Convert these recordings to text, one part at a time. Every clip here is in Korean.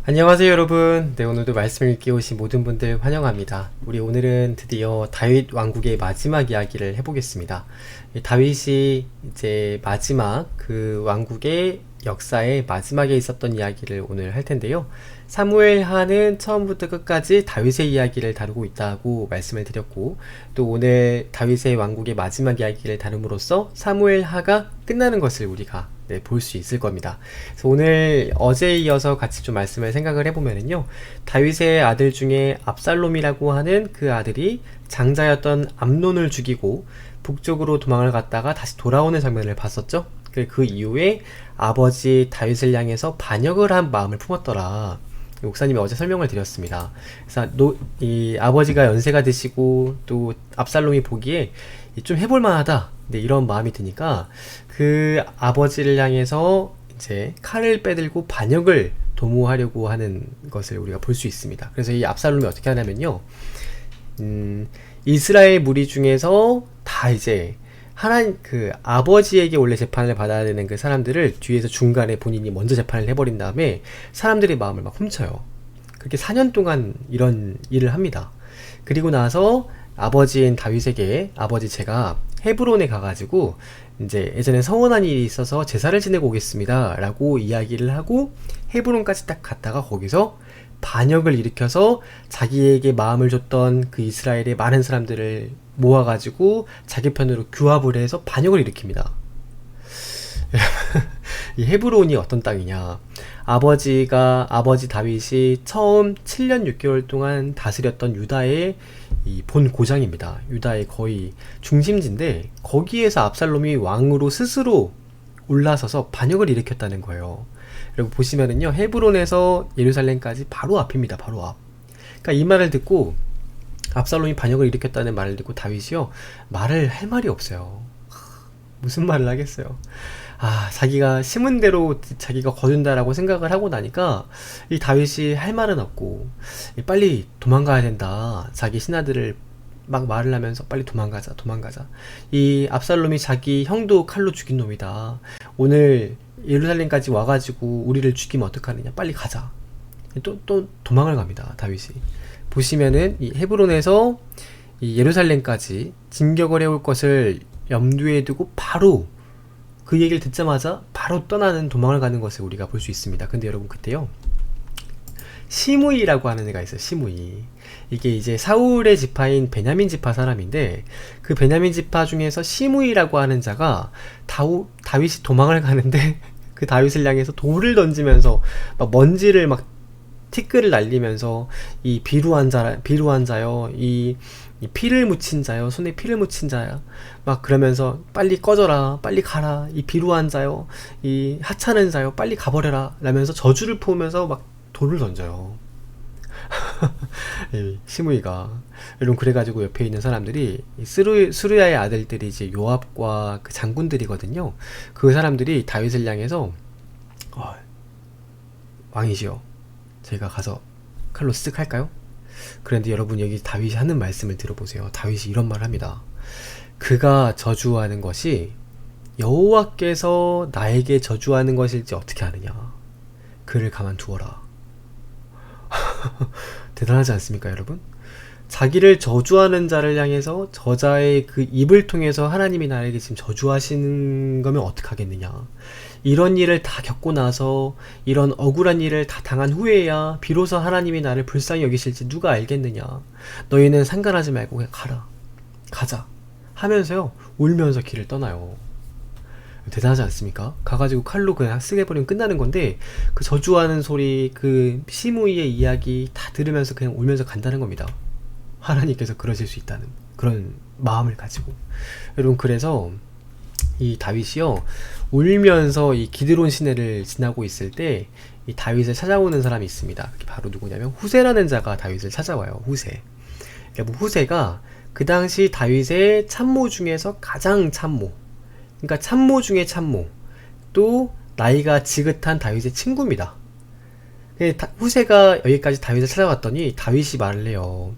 안녕하세요 여러분. 네, 오늘도 말씀을 읽기 오신 모든 분들 환영합니다. 우리 오늘은 드디어 다윗 왕국의 마지막 이야기를 해보겠습니다. 이 다윗이 이제 마지막 그 왕국의 역사의 마지막에 있었던 이야기를 오늘 할 텐데요. 사무엘하는 처음부터 끝까지 다윗의 이야기를 다루고 있다고 말씀을 드렸고, 또 오늘 다윗의 왕국의 마지막 이야기를 다룸으로써 사무엘하가 끝나는 것을 우리가 볼 수 있을 겁니다. 그래서 오늘 어제에 이어서 같이 좀 말씀을 생각을 해보면은요, 다윗의 아들 중에 압살롬이라고 하는 그 아들이 장자였던 암논을 죽이고 북쪽으로 도망을 갔다가 다시 돌아오는 장면을 봤었죠. 그 이후에 아버지 다윗을 향해서 반역을 한 마음을 품었더라. 목사님이 어제 설명을 드렸습니다. 그래서 이 아버지가 연세가 드시고 또 압살롬이 보기에 좀 해볼 만하다, 이런 마음이 드니까 그 아버지를 향해서 이제 칼을 빼들고 반역을 도모하려고 하는 것을 우리가 볼 수 있습니다. 그래서 이 압살롬이 어떻게 하냐면요, 이스라엘 무리 중에서 다 이제 하나님 그 아버지에게 원래 재판을 받아야 되는 그 사람들을 뒤에서 중간에 본인이 먼저 재판을 해버린 다음에 사람들의 마음을 막 훔쳐요. 그렇게 4년 동안 이런 일을 합니다. 그리고 나서 아버지인 다윗에게, 아버지 제가 헤브론에 가가지고 이제 예전에 서원한 일이 있어서 제사를 지내고 오겠습니다 라고 이야기를 하고 헤브론까지 딱 갔다가 거기서 반역을 일으켜서 자기에게 마음을 줬던 그 이스라엘의 많은 사람들을 모아가지고 자기 편으로 규합을 해서 반역을 일으킵니다. 이 헤브론이 어떤 땅이냐, 아버지 다윗이 처음 7년 6개월 동안 다스렸던 유다의 이 본 고장입니다. 유다의 거의 중심지인데 거기에서 압살롬이 왕으로 스스로 올라서서 반역을 일으켰다는 거예요. 여러분 보시면은요, 헤브론에서 예루살렘까지 바로 앞입니다. 바로 앞. 그러니까 이 말을 듣고, 압살롬이 반역을 일으켰다는 말을 듣고 다윗이요, 말을 할 말이 없어요. 무슨 말을 하겠어요. 자기가 심은 대로 자기가 거둔다라고 생각을 하고 나니까 이 다윗이 할 말은 없고, 빨리 도망가야 된다, 자기 신하들을 막 말을 하면서 빨리 도망가자. 이 압살롬이 자기 형도 칼로 죽인 놈이다. 오늘 예루살렘까지 와가지고 우리를 죽이면 어떡하느냐, 빨리 가자. 또 도망을 갑니다, 다윗이. 보시면은 이 헤브론에서 이 예루살렘까지 진격을 해올 것을 염두에 두고 바로 그 얘기를 듣자마자 바로 떠나는, 도망을 가는 것을 우리가 볼 수 있습니다. 근데 여러분 그때요, 시므이라고 하는 애가 있어요. 시므이. 이게 이제 사울의 지파인 베냐민 지파 사람인데, 그 베냐민 지파 중에서 시므이라고 하는 자가 다윗이 도망을 가는데 그 다윗을 향해서 돌을 던지면서 막 먼지를 막 티끌을 날리면서 이 비루한 자요, 이 피를 묻힌 자요, 손에 피를 묻힌 자야, 막 그러면서 빨리 꺼져라, 빨리 가라, 이 비루한 자요, 이 하찮은 자요, 빨리 가버려라 라면서 저주를 부으면서 막 돌을 던져요. 시므이가. 여러분 그래가지고 옆에 있는 사람들이 스루야의 아들들이 이제 요압과 그 장군들이거든요. 그 사람들이 다윗을 향해서 왕이시여, 제가 가서 칼로 쓱 할까요? 그런데 여러분 여기 다윗이 하는 말씀을 들어보세요. 다윗이 이런 말을 합니다. 그가 저주하는 것이 여호와께서 나에게 저주하는 것일지 어떻게 아느냐. 그를 가만두어라. 대단하지 않습니까 여러분? 자기를 저주하는 자를 향해서 저자의 그 입을 통해서 하나님이 나에게 지금 저주하시는 거면 어떡하겠느냐. 이런 일을 다 겪고 나서, 이런 억울한 일을 다 당한 후에야 비로소 하나님이 나를 불쌍히 여기실지 누가 알겠느냐. 너희는 상관하지 말고 그냥 가자 하면서요, 울면서 길을 떠나요. 대단하지 않습니까? 가가지고 칼로 그냥 쓰게 버리면 끝나는 건데, 그 저주하는 소리, 그 시므이의 이야기 다 들으면서 그냥 울면서 간다는 겁니다. 하나님께서 그러실 수 있다는 그런 마음을 가지고. 여러분 그래서 이 다윗이요, 울면서 이 기드론 시내를 지나고 있을 때 이 다윗을 찾아오는 사람이 있습니다. 그게 바로 누구냐면 후세라는 자가 다윗을 찾아와요. 후세. 그러니까 후세가 그 당시 다윗의 참모 중에서 가장 참모, 그러니까 참모 중에 참모, 또 나이가 지긋한 다윗의 친구입니다. 후세가 여기까지 다윗을 찾아왔더니 다윗이 말을 해요.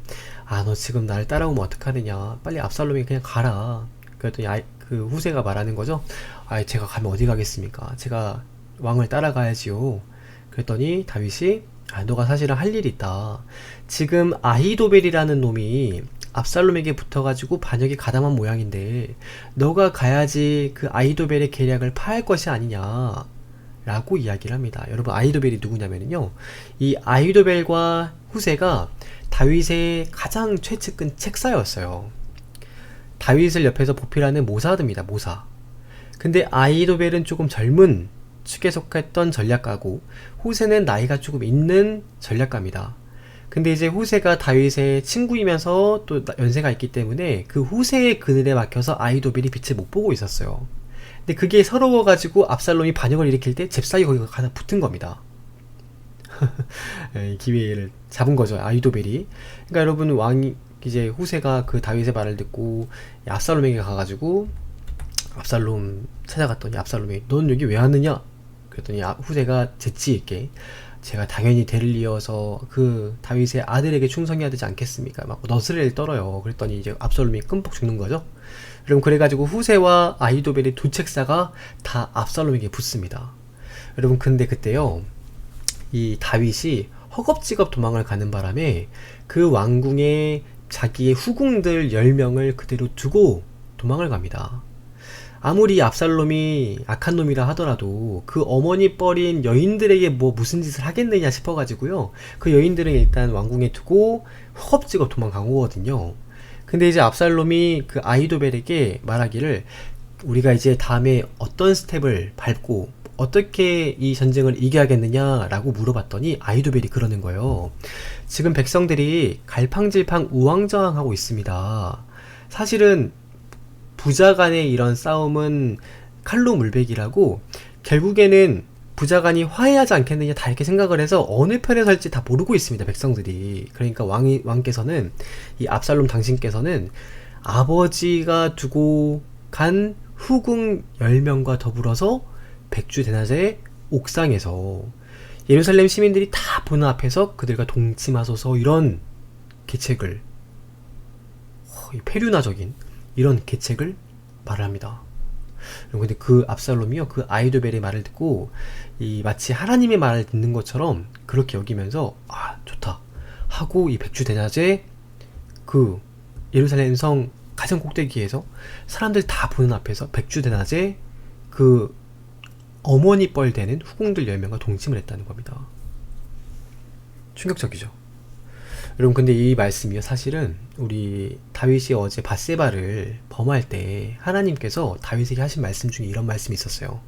너 지금 나를 따라오면 어떡하느냐, 빨리 압살롬이 그냥 가라. 그랬더니 그 후세가 말하는 거죠. 제가 가면 어디 가겠습니까, 제가 왕을 따라가야지요. 그랬더니 다윗이 너가 사실은 할 일이 있다. 지금 아히도벨이라는 놈이 압살롬에게 붙어가지고 반역에 가담한 모양인데 너가 가야지 그 아히도벨의 계략을 파할 것이 아니냐 라고 이야기를 합니다. 여러분, 아히도벨이 누구냐면요, 이 아히도벨과 후세가 다윗의 가장 최측근 책사였어요. 다윗을 옆에서 보필하는 모사드입니다. 모사. 근데 아히도벨은 조금 젊은 축에 속했던 전략가고 후세는 나이가 조금 있는 전략가입니다. 근데 이제 후세가 다윗의 친구이면서 또 연세가 있기 때문에 그 후세의 그늘에 막혀서 아히도벨이 빛을 못 보고 있었어요. 근데 그게 서러워가지고 압살롬이 반역을 일으킬 때 잽싸게 거기가 가서 붙은 겁니다. 기회를 잡은 거죠, 아히도벨이. 그러니까 여러분, 왕이 이제 후세가 그 다윗의 말을 듣고 압살롬에게 가가지고 압살롬 찾아갔더니 압살롬이 넌 여기 왜 왔느냐? 그랬더니 후세가 재치있게 제가 당연히 대를 이어서 그 다윗의 아들에게 충성해야 되지 않겠습니까? 막 너스레를 떨어요. 그랬더니 이제 압살롬이 끔뻑 죽는 거죠. 그럼 그래가지고 후세와 아히도벨의 두 책사가 다 압살롬에게 붙습니다. 여러분, 근데 그때요, 이 다윗이 허겁지겁 도망을 가는 바람에 그 왕궁에 자기의 후궁들 10명을 그대로 두고 도망을 갑니다. 아무리 압살롬이 악한 놈이라 하더라도 그 어머니 뻘인 여인들에게 뭐 무슨 짓을 하겠느냐 싶어가지고요, 그 여인들은 일단 왕궁에 두고 허겁지겁 도망간 거거든요. 근데 이제 압살롬이 그 아히도벨에게 말하기를 우리가 이제 다음에 어떤 스텝을 밟고 어떻게 이 전쟁을 이겨야겠느냐라고 물어봤더니 아히도벨이 그러는 거예요. 지금 백성들이 갈팡질팡 우왕좌왕하고 있습니다. 사실은 부자 간의 이런 싸움은 칼로 물베기라고 결국에는 부자 간이 화해하지 않겠느냐, 다 이렇게 생각을 해서 어느 편에 설지 다 모르고 있습니다, 백성들이. 그러니까 왕께서는, 이 압살롬 당신께서는 아버지가 두고 간 후궁 10명과 더불어서 백주 대낮에 옥상에서 예루살렘 시민들이 다 보는 앞에서 그들과 동침하소서, 이런 계책을, 폐륜화적인 이런 계책을 말을 합니다. 근데 그 압살롬이요, 그 아히도벨의 말을 듣고 마치 하나님의 말을 듣는 것처럼 그렇게 여기면서 좋다 하고 이 백주 대낮에 그 예루살렘 성 가장 꼭대기에서 사람들 다 보는 앞에서 백주 대낮에 그 어머니 뻘 되는 후궁들 10명과 동침을 했다는 겁니다. 충격적이죠. 여러분, 근데 이 말씀이요, 사실은 우리 다윗이 어제 밧세바를 범할 때 하나님께서 다윗에게 하신 말씀 중에 이런 말씀이 있었어요.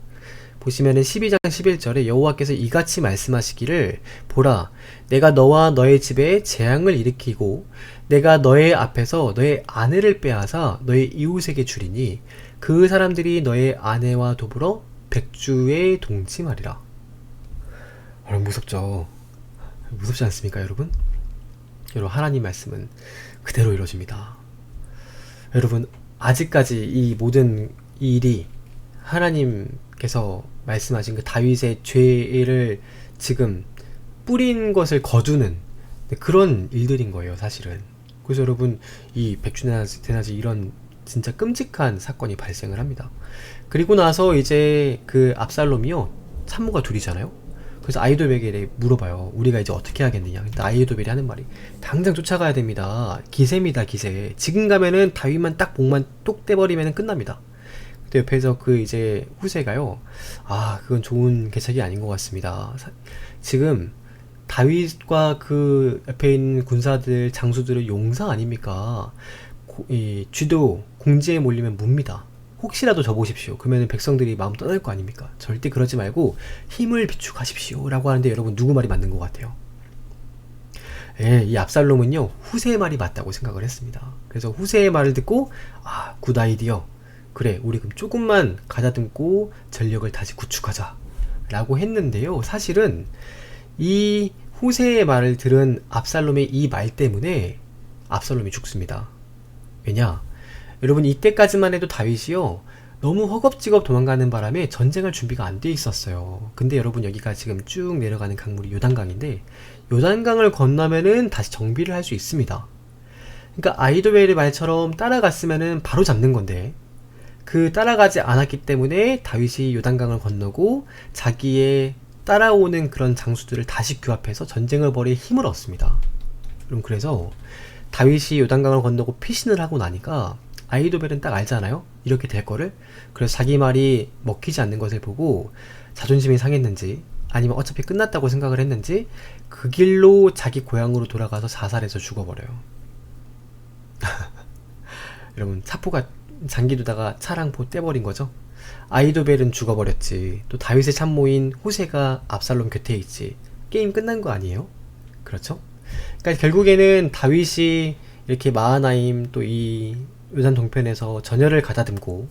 보시면은 12장 11절에 여호와께서 이같이 말씀하시기를, 보라, 내가 너와 너의 집에 재앙을 일으키고 내가 너의 앞에서 너의 아내를 빼앗아 너의 이웃에게 주리니 그 사람들이 너의 아내와 더불어 백주에 동침하리라. 여러분, 무섭죠? 무섭지 않습니까, 여러분? 여러분, 하나님 말씀은 그대로 이루어집니다. 여러분, 아직까지 이 모든 일이 하나님께서 말씀하신 그 다윗의 죄를 지금 뿌린 것을 거두는 그런 일들인 거예요, 사실은. 그래서 여러분, 이 백주대낮에 이런 진짜 끔찍한 사건이 발생을 합니다. 그리고 나서 이제 그 압살롬이요, 참모가 둘이잖아요. 그래서 아히도벨에게 물어봐요. 우리가 이제 어떻게 하겠느냐. 근데 아히도벨이 하는 말이, 당장 쫓아가야 됩니다. 기세입니다, 기세. 지금 가면은 다윗만 딱 목만 똑 떼버리면 끝납니다. 근데 옆에서 그 이제 후세가요, 그건 좋은 계책이 아닌 것 같습니다. 지금 다윗과 그 옆에 있는 군사들, 장수들은 용사 아닙니까? 이 쥐도 공지에 몰리면 뭅니다. 혹시라도 져보십시오. 그러면 백성들이 마음 떠날 거 아닙니까? 절대 그러지 말고 힘을 비축하십시오 라고 하는데, 여러분, 누구 말이 맞는 것 같아요? 이 압살롬은요, 후세의 말이 맞다고 생각을 했습니다. 그래서 후세의 말을 듣고 굿 아이디어, 그래, 우리 그럼 조금만 가다듬고 전력을 다시 구축하자 라고 했는데요, 사실은 이 후세의 말을 들은 압살롬의 이 말 때문에 압살롬이 죽습니다. 왜냐? 여러분, 이때까지만 해도 다윗이요, 너무 허겁지겁 도망가는 바람에 전쟁할 준비가 안 돼 있었어요. 근데 여러분, 여기가 지금 쭉 내려가는 강물이 요단강인데, 요단강을 건너면은 다시 정비를 할 수 있습니다. 그러니까 아히도벨의 말처럼 따라갔으면은 바로 잡는 건데, 그 따라가지 않았기 때문에 다윗이 요단강을 건너고 자기의 따라오는 그런 장수들을 다시 규합해서 전쟁을 벌일 힘을 얻습니다. 그럼 그래서 다윗이 요단강을 건너고 피신을 하고 나니까 아히도벨은 딱 알잖아요, 이렇게 될 거를. 그래서 자기 말이 먹히지 않는 것을 보고 자존심이 상했는지 아니면 어차피 끝났다고 생각을 했는지 그 길로 자기 고향으로 돌아가서 자살해서 죽어버려요. 여러분, 사포가 장기 두다가 차랑 보 떼버린 거죠. 아히도벨은 죽어버렸지, 또 다윗의 참모인 후세가 압살롬 곁에 있지. 게임 끝난 거 아니에요? 그렇죠? 그러니까 결국에는 다윗이 이렇게 마하나임 또 이 요단 동편에서 전열을 가다듬고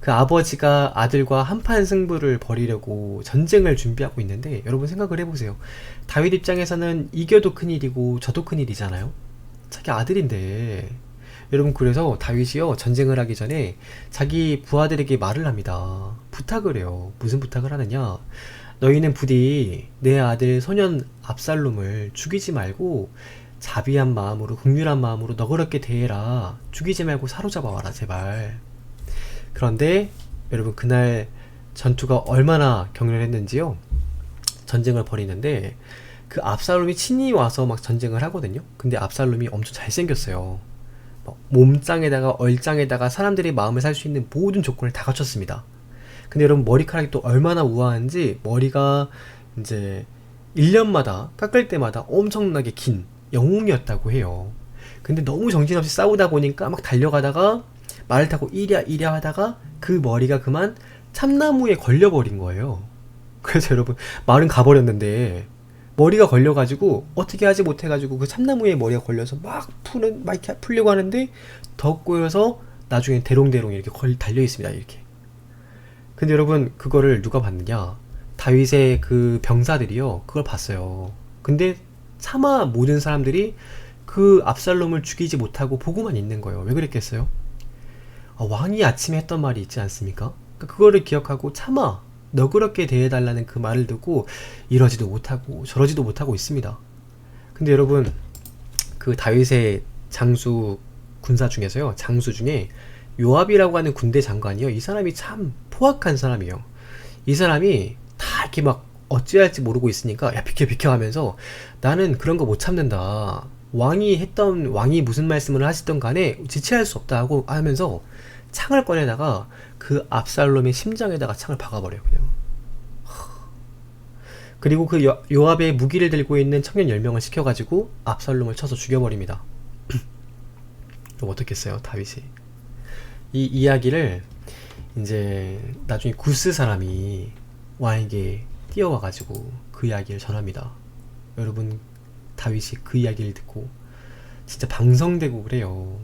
그 아버지가 아들과 한판 승부를 벌이려고 전쟁을 준비하고 있는데, 여러분 생각을 해보세요. 다윗 입장에서는 이겨도 큰일이고 져도 큰일이잖아요. 자기 아들인데. 여러분, 그래서 다윗이요, 전쟁을 하기 전에 자기 부하들에게 말을 합니다. 부탁을 해요. 무슨 부탁을 하느냐, 너희는 부디 내 아들 소년 압살롬을 죽이지 말고 자비한 마음으로, 긍휼한 마음으로 너그럽게 대해라. 죽이지 말고 사로잡아 와라, 제발. 그런데 여러분, 그날 전투가 얼마나 격렬했는지요. 전쟁을 벌이는데 그 압살롬이 친히 와서 막 전쟁을 하거든요. 근데 압살롬이 엄청 잘생겼어요. 몸짱에다가 얼짱에다가 사람들의 마음을 살 수 있는 모든 조건을 다 갖췄습니다. 근데 여러분, 머리카락이 또 얼마나 우아한지, 머리가 이제 1년마다 깎을 때마다 엄청나게 긴 영웅이었다고 해요. 근데 너무 정신없이 싸우다 보니까 막 달려가다가 말을 타고 이랴 하다가 그 머리가 그만 참나무에 걸려버린 거예요. 그래서 여러분, 말은 가버렸는데 머리가 걸려가지고 어떻게 하지 못해가지고 그 참나무에 머리가 걸려서 막 이렇게 풀려고 하는데 더 꼬여서 나중에 대롱대롱 이렇게 달려있습니다, 이렇게. 근데 여러분, 그거를 누가 봤느냐, 다윗의 그 병사들이요, 그걸 봤어요. 근데 차마 모든 사람들이 그 압살롬을 죽이지 못하고 보고만 있는 거예요. 왜 그랬겠어요? 왕이 아침에 했던 말이 있지 않습니까? 그거를 기억하고 차마 너그럽게 대해달라는 그 말을 듣고 이러지도 못하고 저러지도 못하고 있습니다. 근데 여러분, 그 다윗의 장수 군사 중에서요, 장수 중에 요압이라고 하는 군대 장관이요, 이 사람이 참 포악한 사람이에요. 이 사람이 다 이렇게 막 어찌할지 모르고 있으니까 야, 비켜 하면서 나는 그런 거 못 참는다, 왕이 무슨 말씀을 하시던 간에 지체할 수 없다 하고 하면서 창을 꺼내다가 그 압살롬의 심장에다가 창을 박아버려요, 그냥. 그리고 그 요압의 무기를 들고 있는 청년 10명을 시켜가지고 압살롬을 쳐서 죽여버립니다. 그럼 어떻겠어요, 다윗이? 이 이야기를 이제 나중에 구스 사람이 왕에게 뛰어와가지고 그 이야기를 전합니다. 여러분, 다윗이 그 이야기를 듣고 진짜 방성되고 그래요.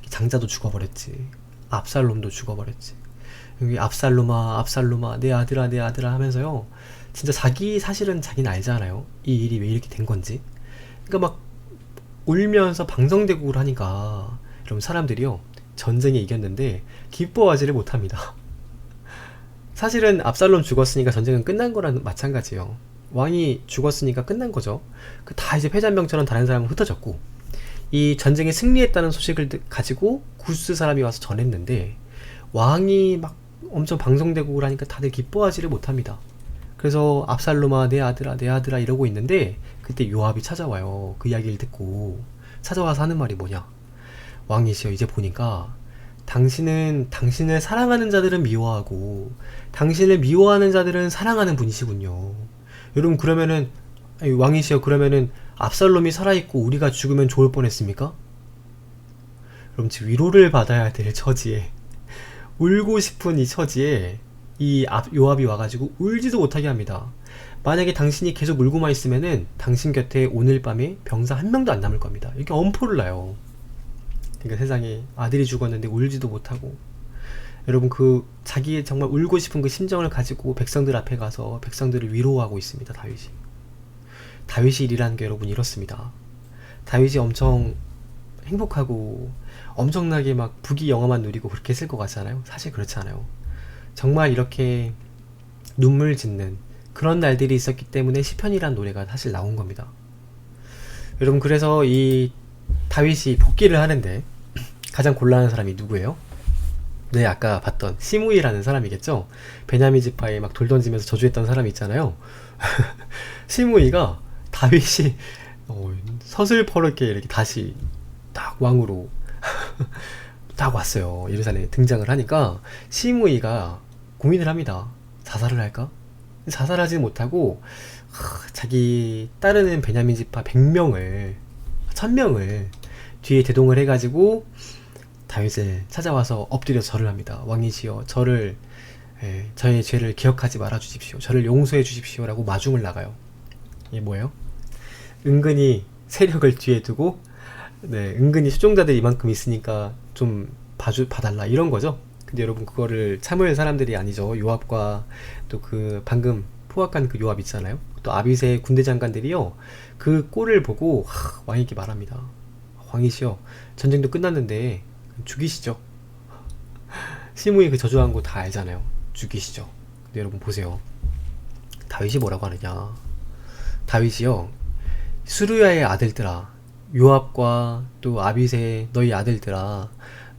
장자도 죽어버렸지, 압살롬도 죽어버렸지. 여기 압살롬아 내 아들아 하면서요, 진짜 사실은 자기는 알잖아요, 이 일이 왜 이렇게 된 건지. 그러니까 막 울면서 방성대국을 하니까 여러분, 사람들이요, 전쟁에 이겼는데 기뻐하지를 못합니다. 사실은 압살롬 죽었으니까 전쟁은 끝난 거랑 마찬가지예요. 왕이 죽었으니까 끝난 거죠. 다 이제 패잔병처럼 다른 사람은 흩어졌고, 이 전쟁에 승리했다는 소식을 가지고 구스 사람이 와서 전했는데 왕이 막 엄청 방송대국을 하니까 다들 기뻐하지를 못합니다. 그래서 압살롬아 내 아들아 이러고 있는데 그때 요압이 찾아와요. 그 이야기를 듣고 찾아와서 하는 말이 뭐냐, 왕이시여, 이제 보니까 당신을 사랑하는 자들은 미워하고 당신을 미워하는 자들은 사랑하는 분이시군요. 여러분, 그러면은 왕이시여, 그러면은 압살롬이 살아있고 우리가 죽으면 좋을 뻔했습니까? 그럼 지금 위로를 받아야 될 처지에, 울고 싶은 이 처지에 이 요압이 와가지고 울지도 못하게 합니다. 만약에 당신이 계속 울고만 있으면은 당신 곁에 오늘 밤에 병사 한 명도 안 남을 겁니다. 이렇게 엄포를 놔요. 그러니까 세상에, 아들이 죽었는데 울지도 못하고. 여러분, 그 자기의 정말 울고 싶은 그 심정을 가지고 백성들 앞에 가서 백성들을 위로하고 있습니다, 다윗이 일이라는 게 여러분 이렇습니다. 다윗이 엄청 행복하고 엄청나게 막 부귀영화만 누리고 그렇게 했을 것 같잖아요. 사실 그렇지 않아요. 정말 이렇게 눈물 짓는 그런 날들이 있었기 때문에 시편이란 노래가 사실 나온 겁니다. 여러분, 그래서 이 다윗이 복귀를 하는데 가장 곤란한 사람이 누구예요? 네, 아까 봤던 시므이라는 사람이겠죠? 베냐민 지파에 막 돌 던지면서 저주했던 사람이 있잖아요. 시므이가 다윗이 서슬퍼렇게 이렇게 다시 딱 왕으로 딱 왔어요. 예루살렘에 등장을 하니까 시므이가 고민을 합니다. 자살을 할까? 자살하지 못하고 자기 따르는 베냐민 지파 100명을 1000명을 뒤에 대동을 해가지고 다윗을 찾아와서 엎드려 절을 합니다. 왕이시여 저의 죄를 기억하지 말아 주십시오. 저를 용서해 주십시오 라고 마중을 나가요. 이게 뭐예요? 은근히 세력을 뒤에 두고 은근히 수종자들이 이만큼 있으니까 좀 봐달라 이런 거죠. 근데 여러분 그거를 참을 사람들이 아니죠. 요압과 또 그 방금 포악한 그 요압 있잖아요. 또 아비새 군대 장관들이요. 그 꼴을 보고 왕에게 말합니다. 왕이시여 전쟁도 끝났는데 죽이시죠. 시므이 그 저주한 거 다 알잖아요. 죽이시죠. 근데 여러분 보세요. 다윗이 뭐라고 하느냐. 다윗이요. 수르야의 아들들아 요압과 또 아비새 너희 아들들아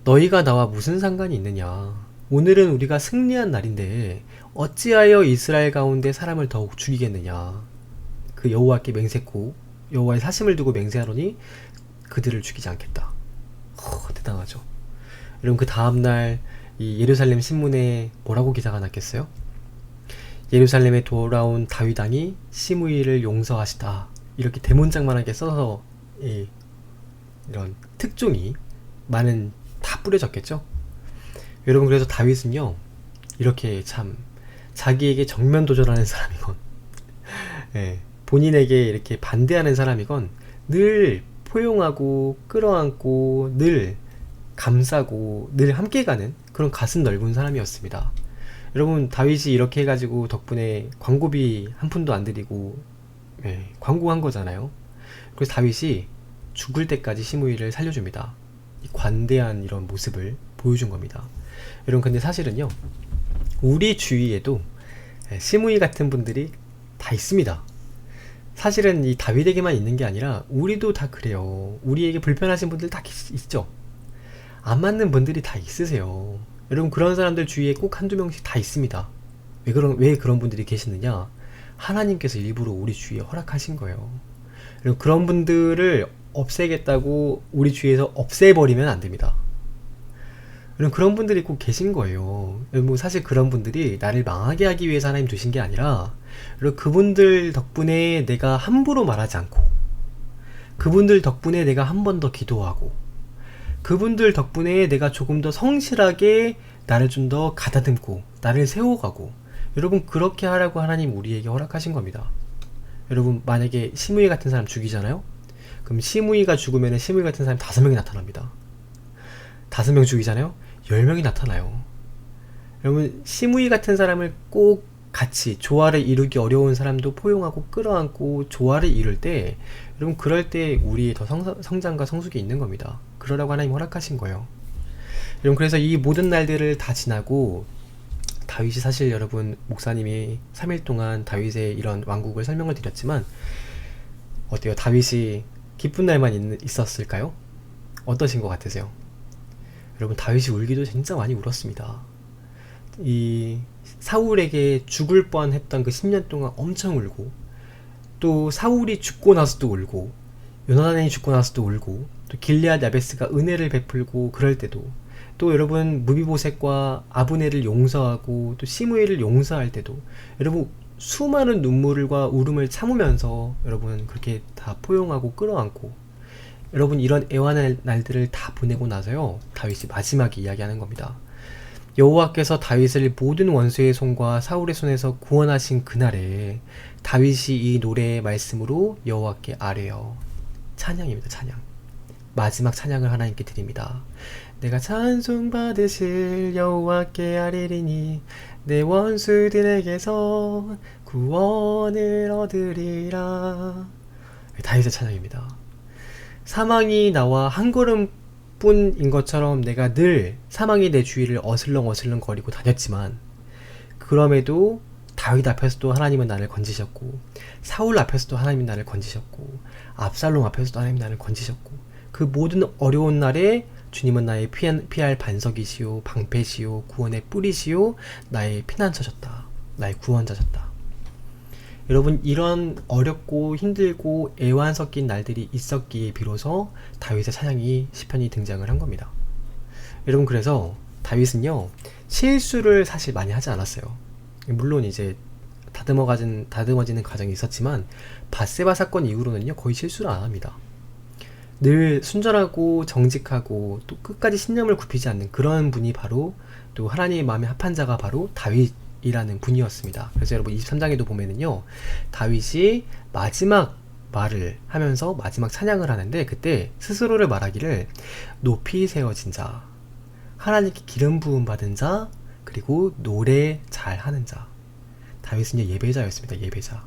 너희가 나와 무슨 상관이 있느냐. 오늘은 우리가 승리한 날인데 어찌하여 이스라엘 가운데 사람을 더욱 죽이겠느냐. 그 여호와께 맹세코 여호와의 사심을 두고 맹세하노니 그들을 죽이지 않겠다. 대단하죠. 여러분 그 다음날 이 예루살렘 신문에 뭐라고 기사가 났겠어요? 예루살렘에 돌아온 다윗 왕이 시므이를 용서하시다. 이렇게 대문짝만하게 써서 이런 특종이 많은 다 뿌려졌겠죠. 여러분 그래서 다윗은요 이렇게 참 자기에게 정면 도전하는 사람이건 본인에게 이렇게 반대하는 사람이건 늘 포용하고 끌어안고 늘 감싸고 늘 함께 가는 그런 가슴 넓은 사람이었습니다. 여러분 다윗이 이렇게 해가지고 덕분에 광고비 한 푼도 안 들이고 광고한 거잖아요. 그래서 다윗이 죽을 때까지 시므이를 살려줍니다. 이 관대한 이런 모습을 보여준 겁니다. 여러분 근데 사실은요 우리 주위에도 시므이 같은 분들이 다 있습니다. 사실은 이 다윗에게만 있는 게 아니라 우리도 다 그래요. 우리에게 불편하신 분들 다 있죠. 안 맞는 분들이 다 있으세요. 여러분 그런 사람들 주위에 꼭 한두 명씩 다 있습니다. 왜 그런 분들이 계시느냐. 하나님께서 일부러 우리 주위에 허락하신 거예요. 여러분 그런 분들을 없애겠다고 우리 주위에서 없애버리면 안 됩니다. 여러분 그런 분들이 꼭 계신 거예요. 여러분 사실 그런 분들이 나를 망하게 하기 위해서 하나님 두신 게 아니라 여러분 그분들 덕분에 내가 함부로 말하지 않고 그분들 덕분에 내가 한 번 더 기도하고 그분들 덕분에 내가 조금 더 성실하게 나를 좀 더 가다듬고 나를 세워가고 여러분 그렇게 하라고 하나님 우리에게 허락하신 겁니다. 여러분 만약에 시므이 같은 사람 죽이잖아요. 그럼 시므이가 죽으면 시므이 같은 사람이 5명이 나타납니다. 5명 죽이잖아요. 10명이 나타나요. 여러분 시므이 같은 사람을 꼭 같이 조화를 이루기 어려운 사람도 포용하고 끌어안고 조화를 이룰 때 여러분 그럴 때 우리의 더 성장과 성숙이 있는 겁니다. 그러라고 하나님 허락하신 거예요. 여러분 그래서 이 모든 날들을 다 지나고 다윗이 사실 여러분 목사님이 3일 동안 다윗의 이런 왕국을 설명을 드렸지만 어때요? 다윗이 기쁜 날만 있었을까요? 어떠신 것 같으세요? 여러분 다윗이 울기도 진짜 많이 울었습니다. 이 사울에게 죽을 뻔했던 그 10년 동안 엄청 울고 또 사울이 죽고 나서도 울고 요나단이 죽고 나서도 울고 또 길르앗 야베스가 은혜를 베풀고 그럴 때도 또 여러분 무비보셋과 아브넬을 용서하고 또 시므이를 용서할 때도 여러분 수많은 눈물과 울음을 참으면서 여러분 그렇게 다 포용하고 끌어안고 여러분 이런 애환의 날들을 다 보내고 나서요 다윗이 마지막에 이야기하는 겁니다. 여호와께서 다윗을 모든 원수의 손과 사울의 손에서 구원하신 그날에 다윗이 이 노래의 말씀으로 여호와께 아뢰어 찬양입니다. 찬양. 마지막 찬양을 하나님께 드립니다. 내가 찬송 받으실 여호와께 아뢰리니 내 원수들에게서 구원을 얻으리라. 다윗의 찬양입니다. 사망이 나와 한 걸음 뿐인 것처럼 내가 늘 사망이 내 주위를 어슬렁 거리고 다녔지만 그럼에도 다윗 앞에서도 하나님은 나를 건지셨고 사울 앞에서도 하나님이 나를 건지셨고 압살롬 앞에서도 하나님이 나를 건지셨고 그 모든 어려운 날에 주님은 나의 피할 반석이시오, 방패시오, 구원의 뿌리시오, 나의 피난처셨다. 나의 구원자셨다. 여러분, 이런 어렵고 힘들고 애환 섞인 날들이 있었기에 비로소 다윗의 찬양이 시편이 등장을 한 겁니다. 여러분, 그래서 다윗은요, 실수를 사실 많이 하지 않았어요. 물론 이제 다듬어지는 과정이 있었지만 밧세바 사건 이후로는요, 거의 실수를 안 합니다. 늘 순전하고 정직하고 또 끝까지 신념을 굽히지 않는 그런 분이 바로, 또 하나님의 마음에 합한 자가 바로 다윗이라는 분이었습니다. 그래서 여러분 23장에도 보면은요, 다윗이 마지막 말을 하면서 마지막 찬양을 하는데, 그때 스스로를 말하기를 높이 세워진 자, 하나님께 기름 부음 받은 자, 그리고 노래 잘하는 자. 다윗은요, 예배자였습니다. 예배자.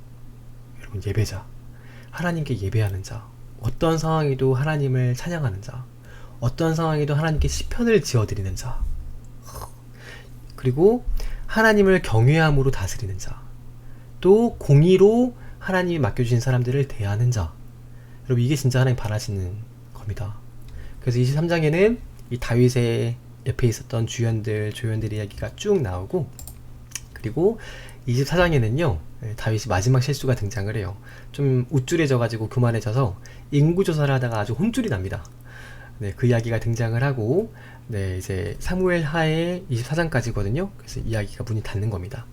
여러분, 예배자. 하나님께 예배하는 자. 어떤 상황에도 하나님을 찬양하는 자, 어떤 상황에도 하나님께 시편을 지어드리는 자, 그리고 하나님을 경외함으로 다스리는 자, 또 공의로 하나님이 맡겨주신 사람들을 대하는 자. 여러분, 이게 진짜 하나님 바라시는 겁니다. 그래서 23장에는 이 다윗의 옆에 있었던 주연들, 조연들 이야기가 쭉 나오고, 그리고 24장에는요, 다윗이 마지막 실수가 등장을 해요. 좀 우쭐해져가지고 교만해져서 인구조사를 하다가 아주 혼쭐이 납니다. 네, 그 이야기가 등장을 하고, 네, 이제 사무엘 하에 24장까지거든요. 그래서 이야기가 문이 닫는 겁니다.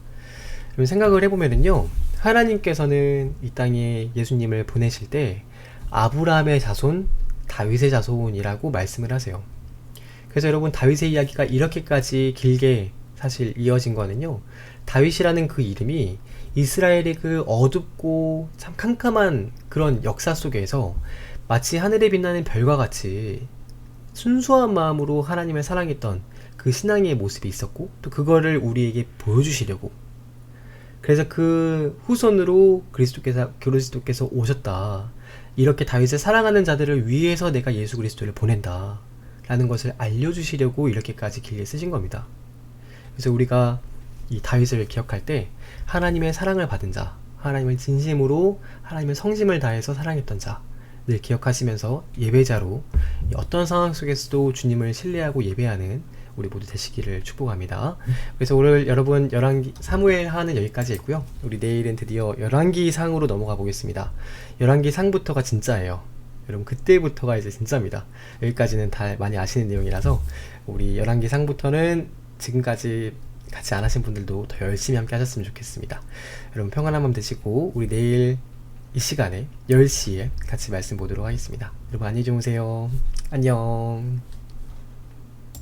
그럼 생각을 해보면은요, 하나님께서는 이 땅에 예수님을 보내실 때 아브라함의 자손, 다윗의 자손이라고 말씀을 하세요. 그래서 여러분, 다윗의 이야기가 이렇게까지 길게 사실 이어진 거는요, 다윗이라는 그 이름이 이스라엘의 그 어둡고 참 캄캄한 그런 역사 속에서 마치 하늘에 빛나는 별과 같이 순수한 마음으로 하나님을 사랑했던 그 신앙의 모습이 있었고, 또 그거를 우리에게 보여주시려고, 그래서 그 후손으로 그리스도께서 오셨다, 이렇게 다윗을 사랑하는 자들을 위해서 내가 예수 그리스도를 보낸다 라는 것을 알려주시려고 이렇게까지 길게 쓰신 겁니다. 그래서 우리가 이 다윗을 기억할 때 하나님의 사랑을 받은 자, 하나님을 진심으로, 하나님의 성심을 다해서 사랑했던 자 늘 기억하시면서 예배자로 어떤 상황 속에서도 주님을 신뢰하고 예배하는 우리 모두 되시기를 축복합니다. 그래서 오늘 여러분 사무엘 하는 여기까지 있고요. 우리 내일은 드디어 열왕기 상으로 넘어가 보겠습니다. 열왕기 상부터가 진짜예요. 여러분, 그때부터가 이제 진짜입니다. 여기까지는 다 많이 아시는 내용이라서 우리 열왕기 상부터는 지금까지 같이 안 하신 분들도 더 열심히 함께 하셨으면 좋겠습니다. 여러분, 평안한 밤 되시고 우리 내일 이 시간에 10시에 같이 말씀 보도록 하겠습니다. 여러분, 안녕히 주무세요. 안녕.